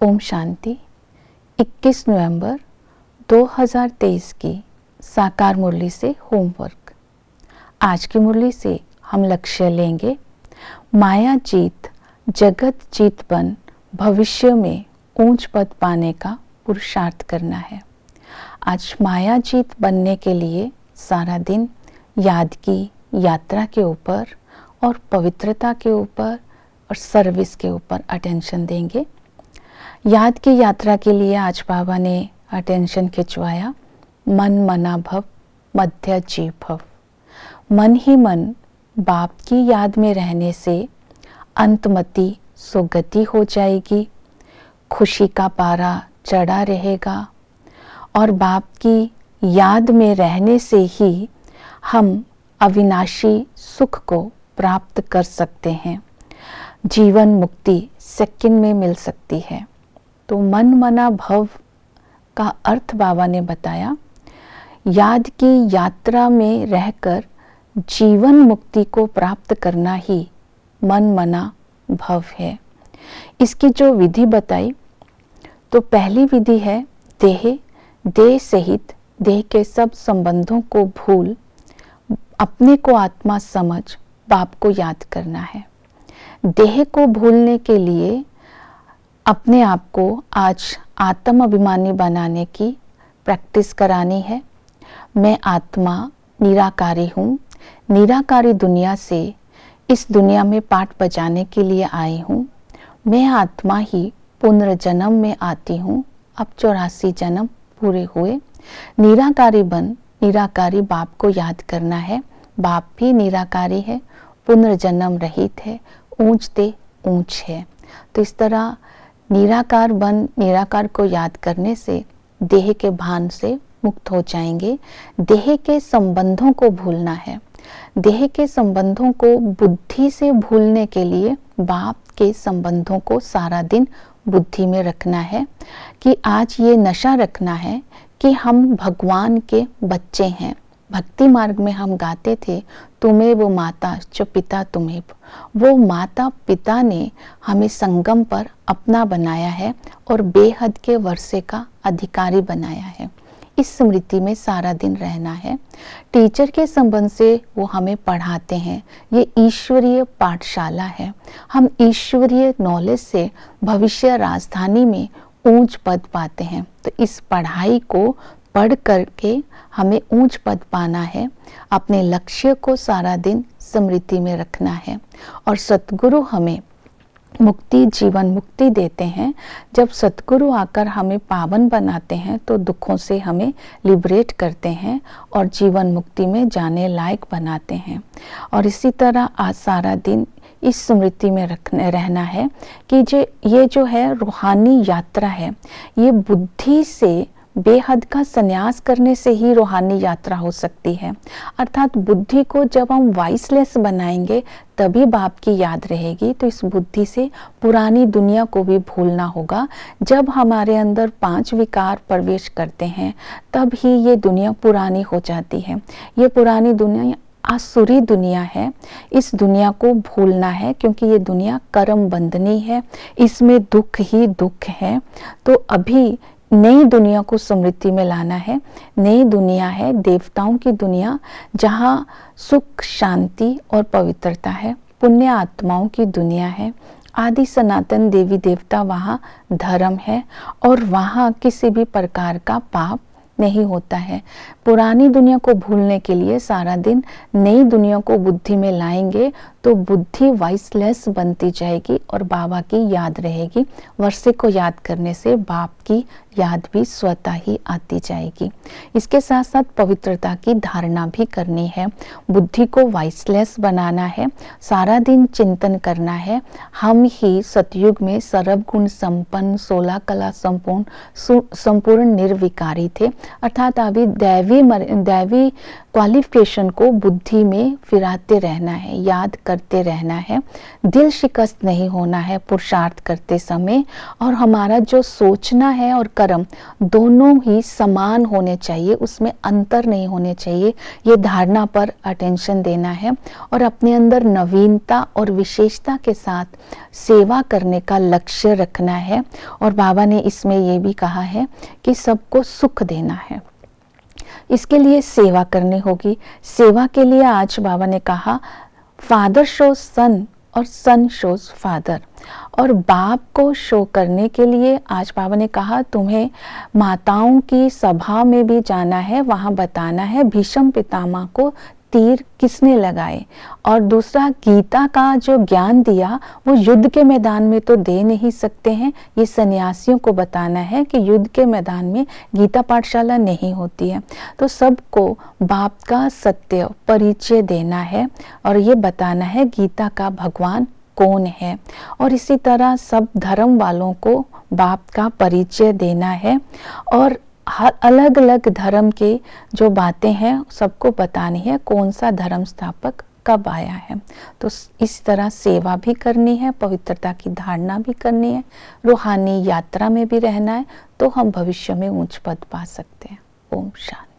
ओम शांति। 21 नवंबर 2023 की साकार मुरली से होमवर्क। आज की मुरली से हम लक्ष्य लेंगे माया जीत जगत जीत बन भविष्य में ऊंच पद पाने का पुरुषार्थ करना है। आज माया जीत बनने के लिए सारा दिन याद की यात्रा के ऊपर और पवित्रता के ऊपर और सर्विस के ऊपर अटेंशन देंगे। याद की यात्रा के लिए आज बाबा ने अटेंशन खिंचवाया, मन मना भव मध्य जी भव। मन ही मन बाप की याद में रहने से अंतमति सुगति हो जाएगी, खुशी का पारा चढ़ा रहेगा और बाप की याद में रहने से ही हम अविनाशी सुख को प्राप्त कर सकते हैं। जीवन मुक्ति सेकंड में मिल सकती है। तो मन मना भव का अर्थ बाबा ने बताया, याद की यात्रा में रहकर जीवन मुक्ति को प्राप्त करना ही मन मना भव है। इसकी जो विधि बताई, तो पहली विधि है देह सहित देह के सब संबंधों को भूल अपने को आत्मा समझ बाप को याद करना है। देह को भूलने के लिए अपने आप को आज आत्म अभिमानी बनाने की प्रैक्टिस करानी है। मैं आत्मा निराकारी हूँ, निराकारी दुनिया से इस दुनिया में पाठ बजाने के लिए आई हूँ। मैं आत्मा ही पुनर्जन्म में आती हूँ। अब 84 जन्म पूरे हुए। निराकारी बन निराकारी बाप को याद करना है। बाप भी निराकारी है, पुनर्जन्म रहित है, ऊंचते ऊंच है। तो इस तरह निराकार बन निराकार को याद करने से देह के भान से मुक्त हो जाएंगे। देह के संबंधों को भूलना है। देह के संबंधों को बुद्धि से भूलने के लिए बाप के संबंधों को सारा दिन बुद्धि में रखना है कि आज ये नशा रखना है कि हम भगवान के बच्चे हैं। भक्ति मार्ग में हम गाते थे, तुम्हें वो माता जो पिता तुम्हें। वो माता पिता ने हमें संगम पर अपना बनाया है और बेहद के वर्षे का अधिकारी बनाया है। इस स्मृति में सारा दिन रहना है। टीचर के संबंध से वो हमें पढ़ाते हैं। ये ईश्वरीय पाठशाला है। हम ईश्वरीय नॉलेज से भविष्य राजधानी में ऊंच पद पाते हैं। तो इस पढ़ाई को पढ़ करके हमें ऊंच पद पाना है। अपने लक्ष्य को सारा दिन स्मृति में रखना है और सतगुरु हमें मुक्ति जीवन मुक्ति देते हैं। जब सतगुरु आकर हमें पावन बनाते हैं तो दुखों से हमें लिबरेट करते हैं और जीवन मुक्ति में जाने लायक बनाते हैं। और इसी तरह आज सारा दिन इस स्मृति में रहना है कि ये जो है रूहानी यात्रा है, ये बुद्धि से बेहद का संन्यास करने से ही रूहानी यात्रा हो सकती है। अर्थात बुद्धि को जब हम वाइसलेस बनाएंगे तभी बाप की याद रहेगी। तो इस बुद्धि से पुरानी दुनिया को भी भूलना होगा। जब हमारे अंदर 5 विकार प्रवेश करते हैं तब ही ये दुनिया पुरानी हो जाती है। ये पुरानी दुनिया आसुरी दुनिया है। इस दुनिया को भूलना है क्योंकि ये दुनिया कर्म बंधनी है, इसमें दुख ही दुख है। तो अभी नई दुनिया को स्मृति में लाना है। नई दुनिया है देवताओं की दुनिया, जहाँ सुख शांति और पवित्रता है। पुण्य आत्माओं की दुनिया है। आदि सनातन देवी देवता वहाँ धर्म है और वहाँ किसी भी प्रकार का पाप नहीं होता है। पुरानी दुनिया को भूलने के लिए सारा दिन नई दुनिया को बुद्धि में लाएंगे तो बुद्धि वाइसलेस बनती जाएगी और बाबा की याद रहेगी। वर्षे को याद करने से बाप की याद भी स्वतः ही आती जाएगी। इसके साथ साथ पवित्रता की धारणा भी करनी है। बुद्धि को वाइसलेस बनाना है। सारा दिन चिंतन करना है, हम ही सतयुग में सर्वगुण संपन्न 16 कला संपूर्ण निर्विकारी थे। अर्थात अभी दैवी क्वालिफिकेशन को बुद्धि में फिराते रहना है, याद करते रहना है। दिल शिकस्त नहीं होना है पुरुषार्थ करते समय। और हमारा जो सोचना है और कर्म दोनों ही समान होने चाहिए, उसमें अंतर नहीं होने चाहिए। ये धारणा पर अटेंशन देना है और अपने अंदर नवीनता और विशेषता के साथ सेवा करने का लक्ष्य रखना है। और बाबा ने इसमें ये भी कहा है कि सबको सुख देना है, इसके लिए सेवा करनी होगी। सेवा के लिए आज बाबा ने कहा फादर शोज सन और सन शोज फादर, और बाप को शो करने के लिए आज बाबा ने कहा तुम्हें माताओं की सभा में भी जाना है, वहाँ बताना है भीष्म पितामह को तीर किसने लगाए। और दूसरा, गीता का जो ज्ञान दिया वो युद्ध के मैदान में तो दे नहीं सकते हैं, ये सन्यासियों को बताना है कि युद्ध के मैदान में गीता पाठशाला नहीं होती है। तो सबको बाप का सत्य परिचय देना है और ये बताना है गीता का भगवान कौन है। और इसी तरह सब धर्म वालों को बाप का परिचय देना है और हर अलग अलग धर्म के जो बातें हैं सबको बतानी है, कौन सा धर्म स्थापक कब आया है। तो इस तरह सेवा भी करनी है, पवित्रता की धारणा भी करनी है, रूहानी यात्रा में भी रहना है, तो हम भविष्य में ऊंच पद पा सकते हैं। ओम शांति।